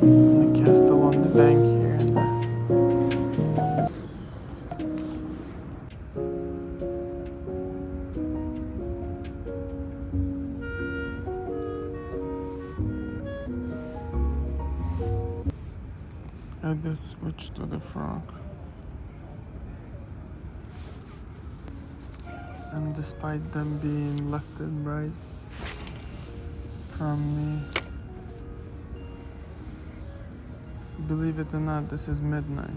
The castle on the bank here. I did switch to the frog. And despite them being left and right from me, believe it or not, this is midnight.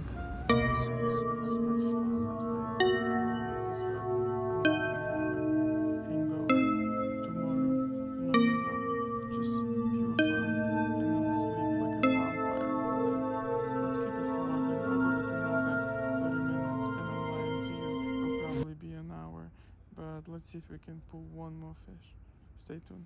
But let's see if we can pull one more fish. Stay tuned.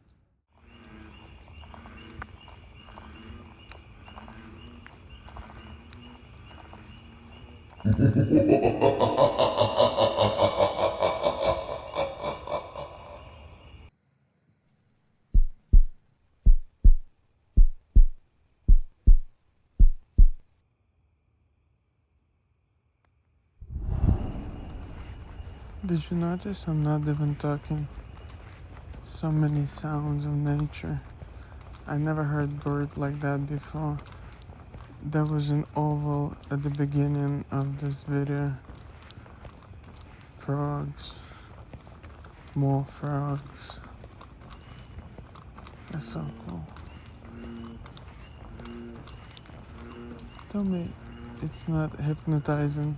Did you notice I'm not even talking? So many sounds of nature. I never heard bird like that before. There was an oval at the beginning of this video. Frogs. More frogs. That's so cool. Tell me it's not hypnotizing.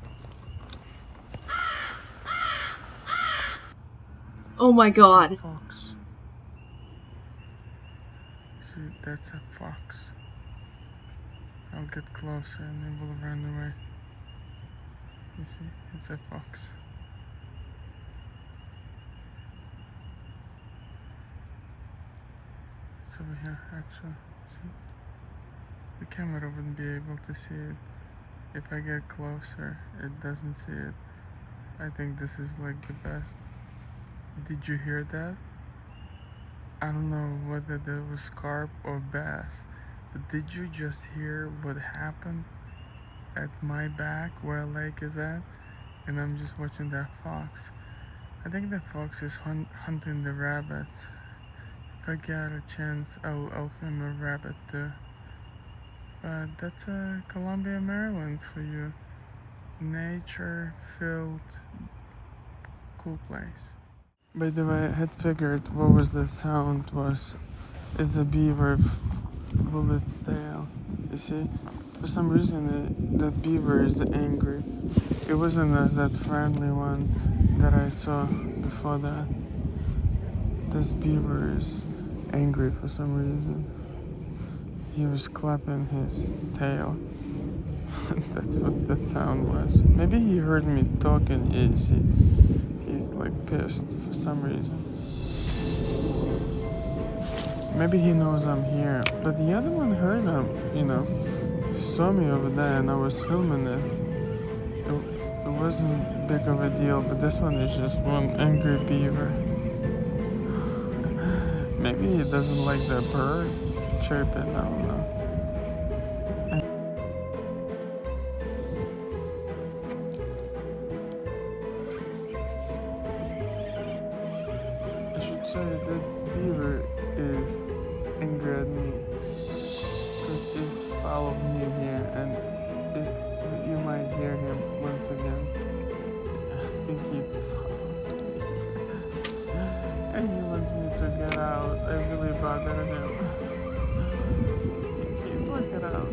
Oh my god. That's a fox. See, that's a fox. I'll get closer and it will run away. You see, it's a fox. It's over here, actually. See? The camera wouldn't be able to see it. If I get closer, it doesn't see it. I think this is like the best. Did you hear that? I don't know whether there was carp or bass, but did you just hear what happened at my back where lake is at? And I'm just watching that fox. I think the fox is hunting the rabbits. If I get a chance, I'll film a rabbit too. But that's Columbia, Maryland for you. Nature-filled, cool place. By the way, I had figured what was the sound was. It's a beaver pulled its tail. You see, for some reason the beaver is angry. It wasn't as that friendly one that I saw before that. This beaver is angry for some reason. He was clapping his tail. That's what that sound was. Maybe he heard me talking. You see, he's like pissed for some reason. Maybe he knows I'm here. But the other one heard him, He saw me over there and I was filming it. It wasn't big of a deal, but this one is just one angry beaver. Maybe he doesn't like that bird chirping, I don't know. I should say that beaver is angry at me because it followed me here and you might hear him once again. I think he followed me and he wants me to get out. I really bothered him. He's like, get out.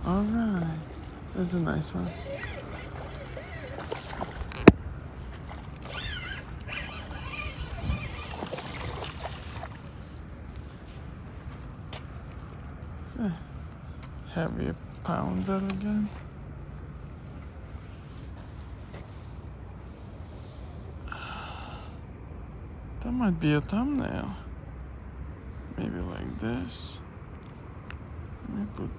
Alright, that's a nice one. It's a heavy pounder again. That might be a thumbnail. Maybe like this. Let me put...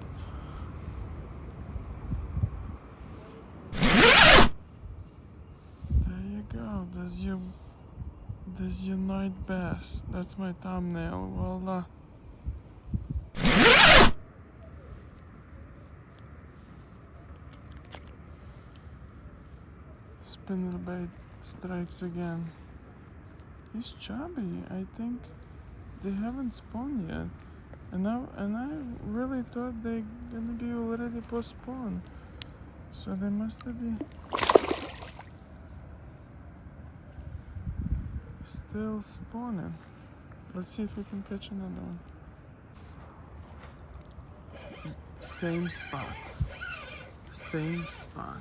There you go. There's your night bass. That's my thumbnail. Voila. Spinnerbait strikes again. He's chubby. I think they haven't spawned yet. And I really thought they're gonna be already postponed. So they must have been still spawning. Let's see if we can catch another one. Same spot. Same spot.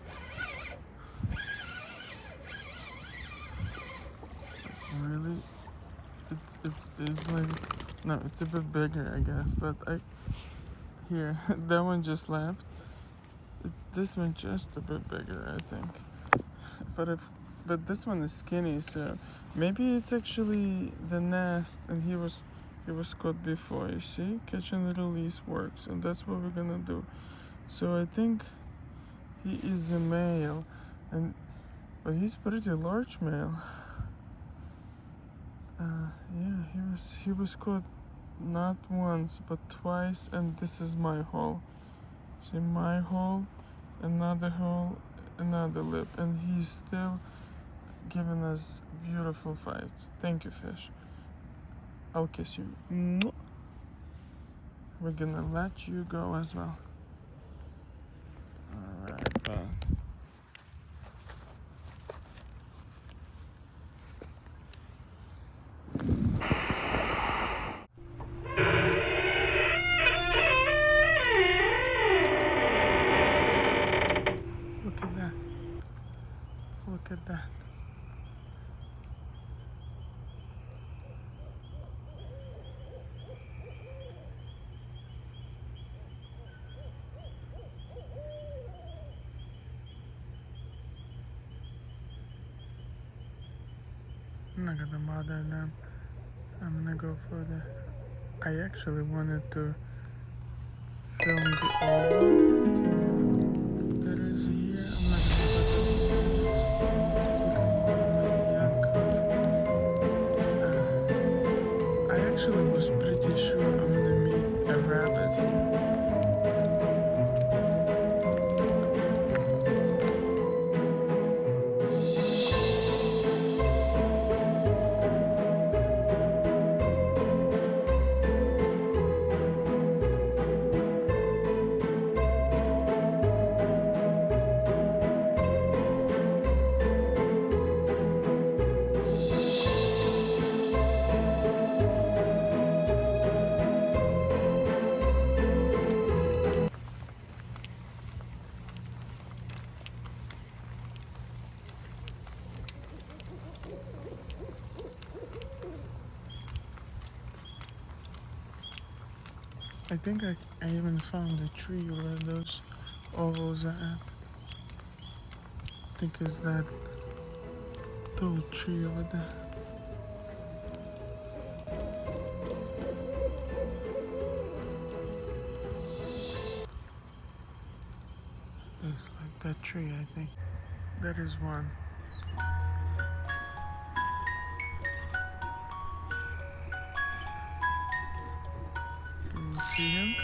Really? It's like, no, it's a bit bigger, I guess, but here, that one just left. This one just a bit bigger, I think. But this one is skinny, so maybe it's actually the nest, and he was caught before. You see, catch and release works, and that's what we're gonna do. So I think he is a male, but he's pretty large male. Yeah, he was caught not once but twice, and this is my hole. See, my hole, another hole, another lip, and he's still giving us beautiful fights. Thank you, fish. I'll kiss you. We're gonna let you go as well. Alright, bye. Look at that. I'm not gonna bother them. I'm gonna go for the... I actually wanted to film the oval that is here. I'm not gonna put the... It's looking really young. I actually was pretty sure I'm gonna meet a rabbit here. I think I even found a tree where those ovals are at. I think it's that tall tree over there. It's like that tree, I think. That is one. See him?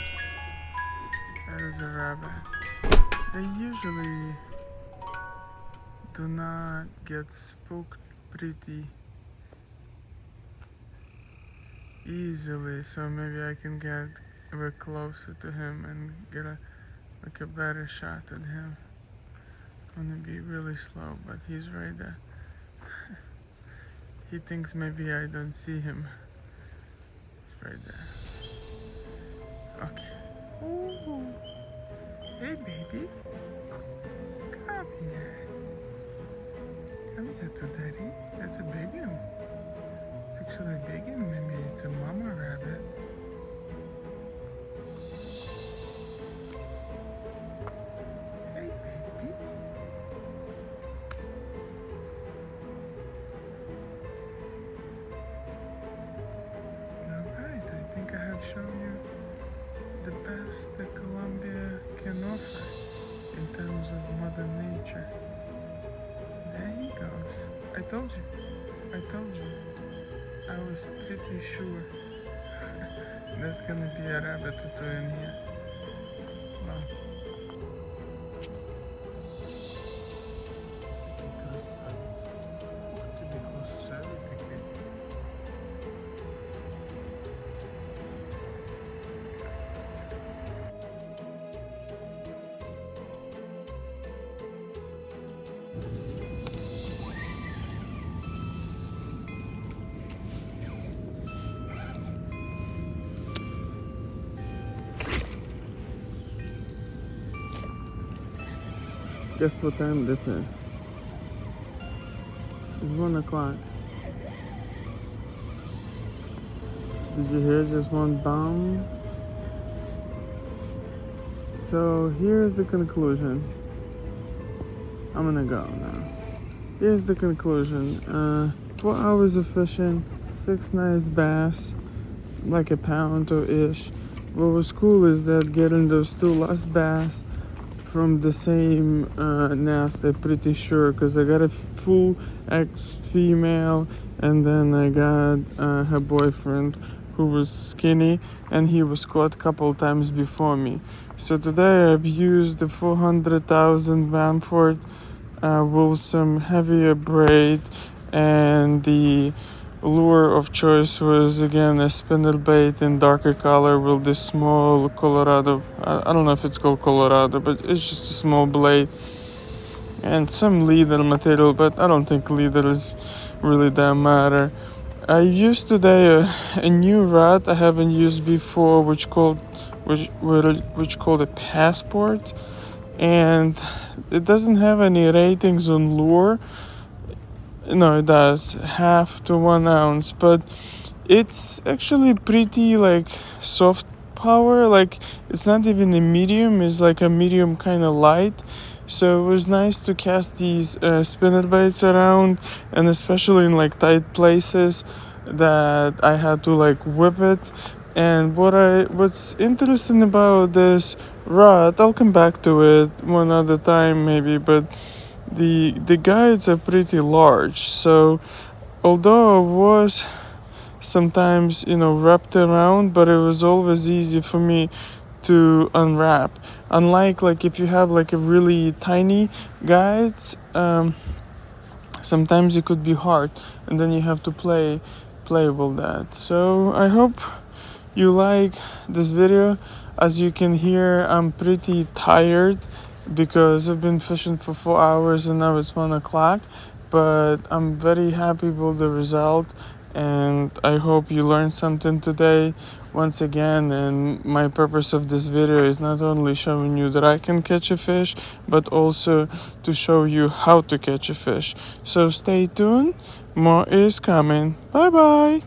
That is a rabbit. They usually do not get spooked pretty easily, so maybe I can get a bit closer to him and get a better shot at him. I'm gonna be really slow, but he's right there. He thinks maybe I don't see him. He's right there. Okay. Ooh. Hey, baby. Come here. Come here to daddy. That's a big one. It's actually a big one. Maybe it's a mama rabbit. Hey, baby. best that Colombia can offer in terms of Mother Nature. There he goes. I told you. I was pretty sure there's gonna be a rabbit or two in here. Wow. Красавец. Ух ты, красавец такой. Guess what time this is? It's 1 o'clock. Did you hear just one bomb? So here's the conclusion. I'm gonna go now. Here's the conclusion. 4 hours of fishing, 6 nice bass, like a pound or ish. What was cool is that getting those 2 last bass from the same nest, I'm pretty sure, because I got a full ex-female, and then I got her boyfriend who was skinny, and he was caught a couple times before me. So today I've used the 400,000 Bamford Wilson heavier braid, and the lure of choice was again a spinnerbait in darker color with this small Colorado, I don't know if it's called Colorado, but it's just a small blade and some leader material, but I don't think leader is really that matter. I used today a new rod I haven't used before, which called a Passport, and it doesn't have any ratings on lure. No, it does, 1/2 to 1 ounce, but it's actually pretty like soft power. Like it's not even a medium, it's like a medium kind of light. So it was nice to cast these spinner baits around, and especially in like tight places that I had to like whip it. And what's interesting about this rod, I'll come back to it one other time maybe, but the guides are pretty large. So although I was sometimes wrapped around, but it was always easy for me to unwrap. Unlike like if you have like a really tiny guides, sometimes it could be hard, and then you have to play with that. So I hope you like this video. As you can hear, I'm pretty tired because I've been fishing for 4 hours and now it's 1 o'clock, but I'm very happy with the result, and I hope you learned something today once again. And my purpose of this video is not only showing you that I can catch a fish, but also to show you how to catch a fish. So stay tuned, more is coming. Bye bye.